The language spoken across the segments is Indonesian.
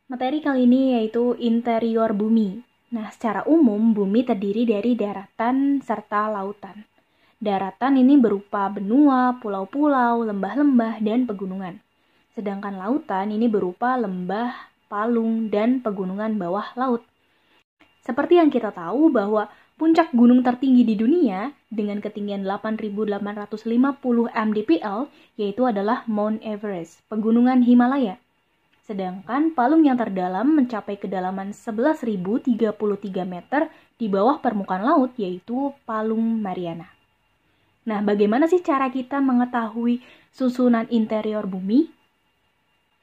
Materi kali ini yaitu interior bumi. Nah, secara umum bumi terdiri dari daratan serta lautan. Daratan ini berupa benua, pulau-pulau, lembah-lembah, dan pegunungan. Sedangkan lautan ini berupa lembah, palung, dan pegunungan bawah laut. Seperti yang kita tahu bahwa puncak gunung tertinggi di dunia dengan ketinggian 8.850 mdpl yaitu adalah Mount Everest, pegunungan Himalaya. Sedangkan palung yang terdalam mencapai kedalaman 11.033 meter di bawah permukaan laut yaitu Palung Mariana. Nah, bagaimana sih cara kita mengetahui susunan interior bumi?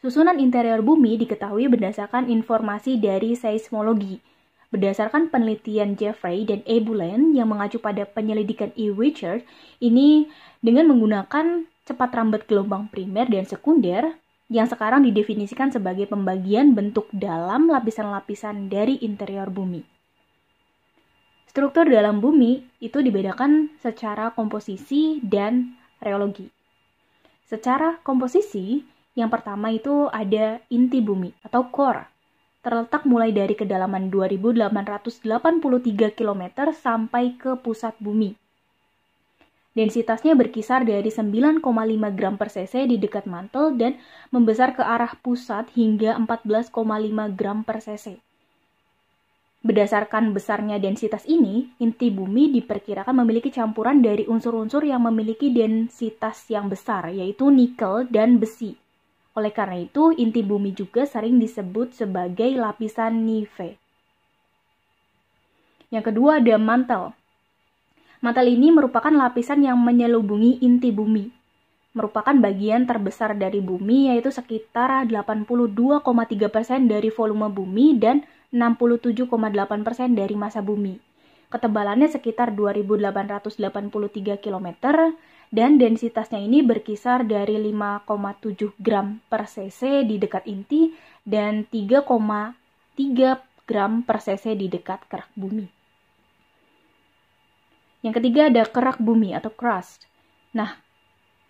Susunan interior bumi diketahui berdasarkan informasi dari seismologi. Berdasarkan penelitian Jeffrey dan Ebulen yang mengacu pada penyelidikan E. Richard, ini dengan menggunakan cepat rambat gelombang primer dan sekunder yang sekarang didefinisikan sebagai pembagian bentuk dalam lapisan-lapisan dari interior bumi. Struktur dalam bumi itu dibedakan secara komposisi dan reologi. Secara komposisi, yang pertama itu ada inti bumi atau core, terletak mulai dari kedalaman 2.883 km sampai ke pusat bumi. Densitasnya berkisar dari 9,5 gram per cc di dekat mantel dan membesar ke arah pusat hingga 14,5 gram per cc. Berdasarkan besarnya densitas ini, inti bumi diperkirakan memiliki campuran dari unsur-unsur yang memiliki densitas yang besar, yaitu nikel dan besi. Oleh karena itu, inti bumi juga sering disebut sebagai lapisan nive. Yang kedua ada mantel. Mantel ini merupakan lapisan yang menyelubungi inti bumi. Merupakan bagian terbesar dari bumi yaitu sekitar 82,3% dari volume bumi dan 67,8% dari massa bumi. Ketebalannya sekitar 2.883 km dan densitasnya ini berkisar dari 5,7 gram per cc di dekat inti dan 3,3 gram per cc di dekat kerak bumi. Yang ketiga ada kerak bumi atau crust. Nah,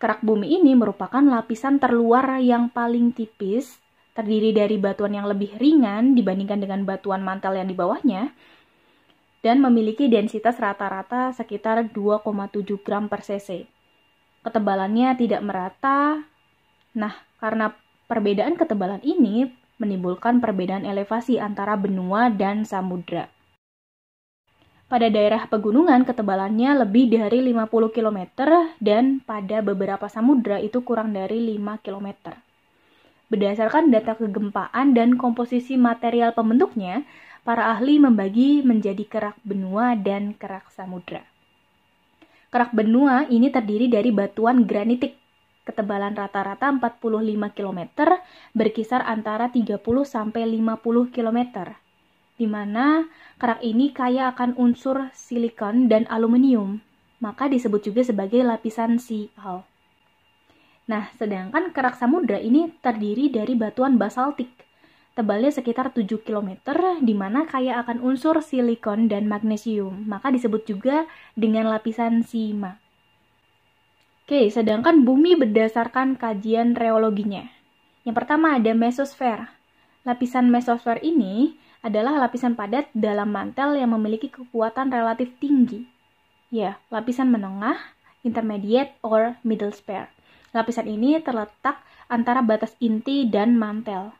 kerak bumi ini merupakan lapisan terluar yang paling tipis, terdiri dari batuan yang lebih ringan dibandingkan dengan batuan mantel yang di bawahnya, dan memiliki densitas rata-rata sekitar 2,7 gram per cc. Ketebalannya tidak merata. Nah, karena perbedaan ketebalan ini menimbulkan perbedaan elevasi antara benua dan samudra. Pada daerah pegunungan ketebalannya lebih dari 50 km dan pada beberapa samudra itu kurang dari 5 km. Berdasarkan data kegempaan dan komposisi material pembentuknya, para ahli membagi menjadi kerak benua dan kerak samudra. Kerak benua ini terdiri dari batuan granitik. Ketebalan rata-rata 45 km, berkisar antara 30 sampai 50 km. Di mana kerak ini kaya akan unsur silikon dan aluminium, maka disebut juga sebagai lapisan sial. Nah, sedangkan kerak samudra ini terdiri dari batuan basaltik, tebalnya sekitar 7 km, di mana kaya akan unsur silikon dan magnesium, maka disebut juga dengan lapisan sima. Oke, sedangkan bumi berdasarkan kajian reologinya. Yang pertama ada mesosfer. Lapisan mesosfer ini adalah lapisan padat dalam mantel yang memiliki kekuatan relatif tinggi. Ya, lapisan menengah, intermediate, or middle sphere. Lapisan ini terletak antara batas inti dan mantel.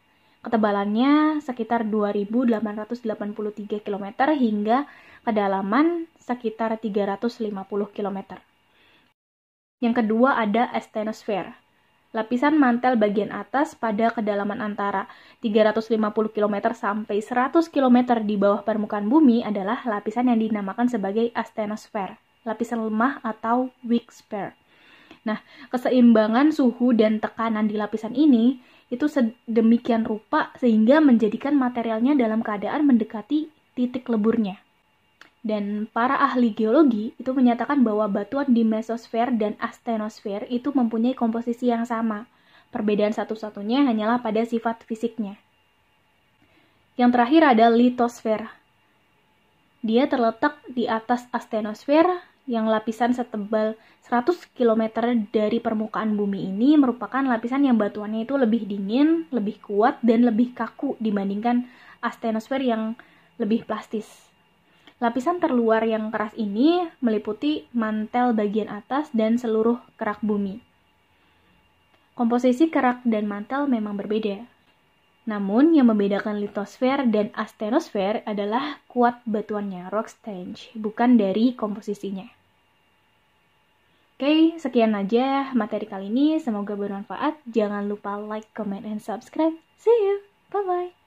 Ketebalannya sekitar 2.883 km hingga kedalaman sekitar 350 km. Yang kedua ada astenosfer. Lapisan mantel bagian atas pada kedalaman antara 350 km sampai 100 km di bawah permukaan bumi adalah lapisan yang dinamakan sebagai astenosfer, lapisan lemah atau weak sphere. Nah, keseimbangan suhu dan tekanan di lapisan ini itu sedemikian rupa sehingga menjadikan materialnya dalam keadaan mendekati titik leburnya. Dan para ahli geologi itu menyatakan bahwa batuan di mesosfer dan astenosfer itu mempunyai komposisi yang sama. Perbedaan satu-satunya hanyalah pada sifat fisiknya. Yang terakhir ada litosfer. Dia terletak di atas astenosfer yang lapisan setebal 100 km dari permukaan bumi ini merupakan lapisan yang batuannya itu lebih dingin, lebih kuat, dan lebih kaku dibandingkan astenosfer yang lebih plastis. Lapisan terluar yang keras ini meliputi mantel bagian atas dan seluruh kerak bumi. Komposisi kerak dan mantel memang berbeda. Namun, yang membedakan litosfer dan astenosfer adalah kuat batuannya, rock stanch, bukan dari komposisinya. Oke, sekian aja materi kali ini. Semoga bermanfaat. Jangan lupa like, comment, and subscribe. See you. Bye-bye.